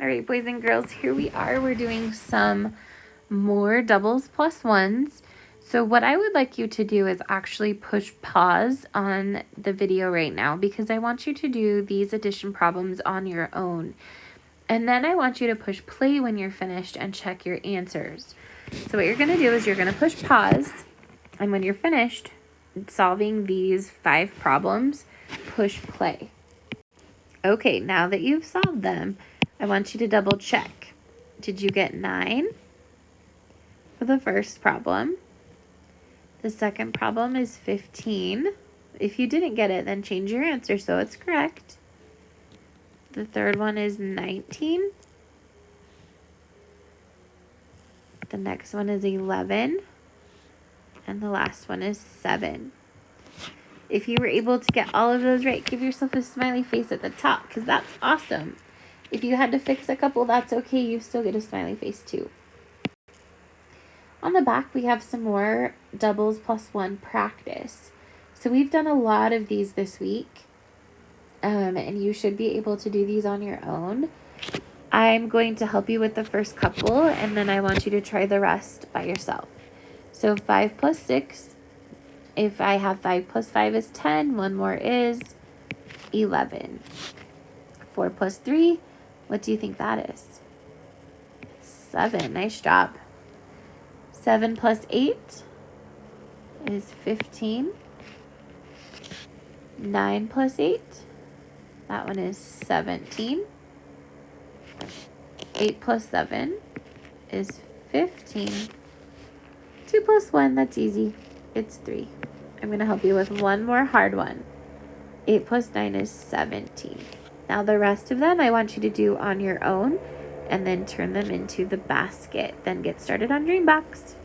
All right, boys and girls, here we are. We're doing some more doubles plus ones. So what I would like you to do is actually push pause on the video right now because I want you to do these addition problems on your own. And then I want you to push play when you're finished and check your answers. So what you're going to do is you're going to push pause, and when you're finished solving these 5 problems, push play. Okay, now that you've solved them, I want you to double check. Did you get 9 for the first problem? The second problem is 15. If you didn't get it, then change your answer so it's correct. The third one is 19. The next one is 11. And the last one is 7. If you were able to get all of those right, give yourself a smiley face at the top because that's awesome. If you had to fix a couple, that's okay. You still get a smiley face too. On the back, we have some more doubles plus one practice. So we've done a lot of these this week, and you should be able to do these on your own. I'm going to help you with the first couple, and then I want you to try the rest by yourself. So 5 plus 6, if I have 5 plus 5 is 10, one more is 11. 4 plus 3, what do you think that is? 7, nice job. 7 plus 8 is 15. 9 plus 8, that one is 17. 8 plus 7 is 15. 2 plus 1, that's easy. It's 3. I'm going to help you with one more hard one. 8 plus 9 is 17. Now the rest of them I want you to do on your own and then turn them into the basket. Then get started on Dream Box.